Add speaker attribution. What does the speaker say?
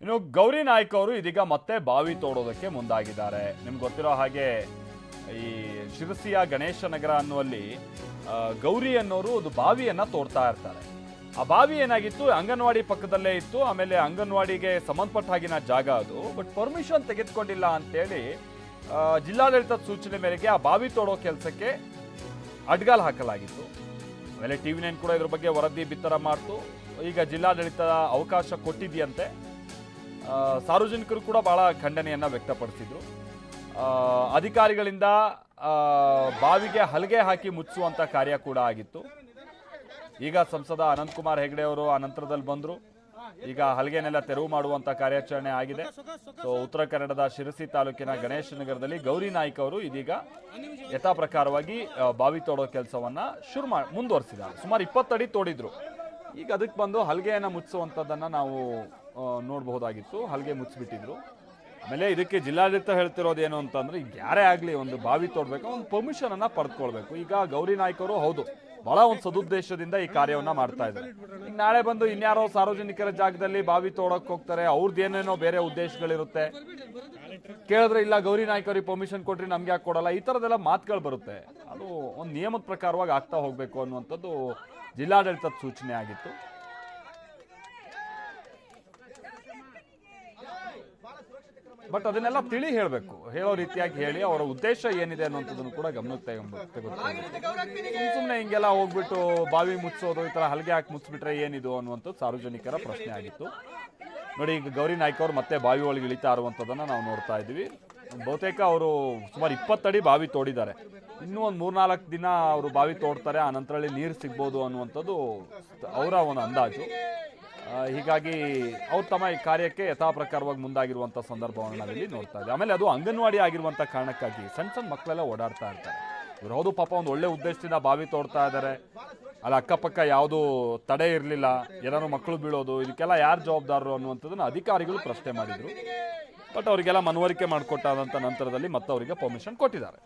Speaker 1: ಇನ್ನು ಗೌರಿ ನಾಯ್ಕ ಅವರು ಇದೀಗ ಮತ್ತೆ ಬಾವಿ ತೋಡೋದಕ್ಕೆ ಮುಂದಾಗಿದ್ದಾರೆ. ನಿಮ್ಗೆ ಗೊತ್ತಿರೋ ಹಾಗೆ ಈ ಶಿರಸಿಯ ಗಣೇಶ ನಗರ ಅನ್ನುವಲ್ಲಿ ಗೌರಿ ಅನ್ನೋರು ಒಂದು ಬಾವಿಯನ್ನ ತೋಡ್ತಾ ಇರ್ತಾರೆ. ಆ ಬಾವಿ ಏನಾಗಿತ್ತು, ಅಂಗನವಾಡಿ ಪಕ್ಕದಲ್ಲೇ ಇತ್ತು. ಆಮೇಲೆ ಅಂಗನವಾಡಿಗೆ ಸಂಬಂಧಪಟ್ಟ ಹಾಗಿನ ಜಾಗ ಅದು. ಬಟ್ ಪರ್ಮಿಷನ್ ತೆಗೆದುಕೊಂಡಿಲ್ಲ ಅಂತೇಳಿ ಜಿಲ್ಲಾಡಳಿತದ ಸೂಚನೆ ಮೇರೆಗೆ ಆ ಬಾವಿ ತೋಡೋ ಕೆಲಸಕ್ಕೆ ಅಡ್ಗಾಲ್ ಹಾಕಲಾಗಿತ್ತು. ಆಮೇಲೆ TV9 ಕೂಡ ಇದ್ರ ಬಗ್ಗೆ ವರದಿ ಬಿತ್ತರ ಮಾಡ್ತು. ಈಗ ಜಿಲ್ಲಾಡಳಿತ ಅವಕಾಶ ಕೊಟ್ಟಿದೆಯಂತೆ. ಸಾರ್ವಜನಿಕರು ಕೂಡ ಬಹಳ ಖಂಡನೆಯನ್ನ ವ್ಯಕ್ತಪಡಿಸಿದ್ರು. ಅಧಿಕಾರಿಗಳಿಂದ ಬಾವಿಗೆ ಹಲಗೆ ಹಾಕಿ ಮುಚ್ಚುವಂತ ಕಾರ್ಯ ಕೂಡ ಆಗಿತ್ತು. ಈಗ ಸಂಸದ ಅನಂತಕುಮಾರ್ ಹೆಗಡೆ ಅವರು ಆ ನಂತರದಲ್ಲಿ ಬಂದ್ರು. ಈಗ ಹಲಗೆನೆಲ್ಲ ತೆರವು ಮಾಡುವಂತ ಕಾರ್ಯಾಚರಣೆ ಆಗಿದೆ. ಸೊ ಉತ್ತರ ಕನ್ನಡದ ಶಿರಸಿ ತಾಲೂಕಿನ ಗಣೇಶ ನಗರದಲ್ಲಿ ಗೌರಿ ನಾಯ್ಕ ಅವರು ಇದೀಗ ಯಥಾ ಪ್ರಕಾರವಾಗಿ ಬಾವಿ ತೋಡೋ ಕೆಲಸವನ್ನ ಮುಂದುವರಿಸಿದ್ದಾರೆ. ಸುಮಾರು 20 ಅಡಿ ತೋಡಿದ್ರು. ಈಗ ಅದಕ್ಕೆ ಬಂದು ಹಲಗೆಯನ್ನ ಮುಚ್ಚುವಂಥದ್ದನ್ನ ನಾವು ನೋಡಬಹುದಾಗಿತ್ತು. ಹಲಗೆ ಮುಚ್ಚಿಬಿಟ್ಟಿದ್ರು. ಆಮೇಲೆ ಇದಕ್ಕೆ ಜಿಲ್ಲಾಡಳಿತ ಹೇಳ್ತಿರೋದೇನು ಅಂತಂದ್ರೆ, ಈಗ ಯಾರೇ ಆಗಲಿ ಒಂದು ಬಾವಿ ತೋಡ್ಬೇಕು, ಒಂದು ಪರ್ಮಿಷನ್ ಅನ್ನ ಪಡೆದುಕೊಳ್ಬೇಕು. ಈಗ ಗೌರಿ ನಾಯ್ಕರು ಹೌದು ಬಹಳ ಒಂದು ಸದುದ್ದೇಶದಿಂದ ಈ ಕಾರ್ಯವನ್ನ ಮಾಡ್ತಾ ಇದ್ದಾರೆ. ಈಗ ನಾಳೆ ಬಂದು ಇನ್ಯಾರೋ ಸಾರ್ವಜನಿಕರ ಜಾಗದಲ್ಲಿ ಬಾವಿ ತೋಡಕ್ ಹೋಗ್ತಾರೆ, ಅವ್ರದ್ದು ಏನೇನೋ ಬೇರೆ ಉದ್ದೇಶಗಳಿರುತ್ತೆ. ಕೇಳಿದ್ರೆ ಇಲ್ಲ ಗೌರಿ ನಾಯ್ಕರಿಗೆ ಪರ್ಮಿಷನ್ ಕೊಟ್ರಿ ನಮ್ಗೆ ಯಾಕೆ ಕೊಡಲ್ಲ, ಈ ತರದೆಲ್ಲ ಮಾತುಗಳು ಬರುತ್ತೆ. ಅದು ಒಂದು ನಿಯಮದ ಪ್ರಕಾರವಾಗಿ ಆಗ್ತಾ ಹೋಗ್ಬೇಕು ಅನ್ನುವಂಥದ್ದು ಜಿಲ್ಲಾಡಳಿತದ ಸೂಚನೆ ಆಗಿತ್ತು. ಬಟ್ ಅದನ್ನೆಲ್ಲ ತಿಳಿ ಹೇಳಬೇಕು, ಹೇಳೋ ರೀತಿಯಾಗಿ ಹೇಳಿ ಅವರ ಉದ್ದೇಶ ಏನಿದೆ ಅನ್ನುವಂಥದ್ದನ್ನು ಕೂಡ ಗಮನಕ್ಕೆ ಸುಮ್ಮನೆ ಹಿಂಗೆಲ್ಲ ಹೋಗ್ಬಿಟ್ಟು ಬಾವಿ ಮುಚ್ಚೋದು, ಈ ತರ ಹಲಗೆ ಹಾಕಿ ಮುಚ್ಚಿಬಿಟ್ರೆ ಏನಿದು ಅನ್ನುವಂಥದ್ದು ಸಾರ್ವಜನಿಕರ ಪ್ರಶ್ನೆ ಆಗಿತ್ತು. ನೋಡಿ, ಈಗ ಗೌರಿ ನಾಯ್ಕ ಅವರು ಮತ್ತೆ ಬಾವಿ ಒಳಗೆ ಇಳಿತಾ ಇರುವಂಥದ್ದನ್ನು ನಾವು ನೋಡ್ತಾ ಇದ್ವಿ. ಬಹುತೇಕ ಅವರು ಸುಮಾರು 20 ಅಡಿ ಬಾವಿ ತೋಡಿದ್ದಾರೆ. ಇನ್ನೂ ಒಂದು 3-4 ದಿನ ಅವರು ಬಾವಿ ತೋಡ್ತಾರೆ, ಆ ನಂತರದಲ್ಲಿ ನೀರು ಸಿಗ್ಬೋದು ಅನ್ನುವಂಥದ್ದು ಅವರ ಒಂದು ಅಂದಾಜು. ಹೀಗಾಗಿ ಅವ್ರು ತಮ್ಮ ಈ ಕಾರ್ಯಕ್ಕೆ ಯಥಾ ಪ್ರಕಾರವಾಗಿ ಮುಂದಾಗಿರುವಂಥ ಸಂದರ್ಭವನ್ನು ನಾವಿಲ್ಲಿ ನೋಡ್ತಾ ಇದ್ದೀವಿ. ಆಮೇಲೆ ಅದು ಅಂಗನವಾಡಿ ಆಗಿರುವಂಥ ಕಾರಣಕ್ಕಾಗಿ ಸಣ್ಣ ಮಕ್ಕಳೆಲ್ಲ ಓಡಾಡ್ತಾ ಇರ್ತಾರೆ. ಇವ್ರು ಹೌದು ಪಾಪ ಒಂದು ಒಳ್ಳೆ ಉದ್ದೇಶದಿಂದ ಬಾವಿ ತೋಡ್ತಾ ಇದ್ದಾರೆ, ಅಲ್ಲಿ ಅಕ್ಕಪಕ್ಕ ಯಾವುದೂ ತಡೆ ಇರಲಿಲ್ಲ, ಏನಾದ್ರು ಮಕ್ಕಳು ಬೀಳೋದು, ಇದಕ್ಕೆಲ್ಲ ಯಾರು ಜವಾಬ್ದಾರರು ಅನ್ನುವಂಥದ್ದನ್ನು ಅಧಿಕಾರಿಗಳು ಪ್ರಶ್ನೆ ಮಾಡಿದರು. ಬಟ್ ಅವರಿಗೆಲ್ಲ ಮನವರಿಕೆ ಮಾಡಿಕೊಟ್ಟಾದಂಥ ನಂತರದಲ್ಲಿ ಮತ್ತೆ ಅವರಿಗೆ ಪರ್ಮಿಷನ್ ಕೊಟ್ಟಿದ್ದಾರೆ.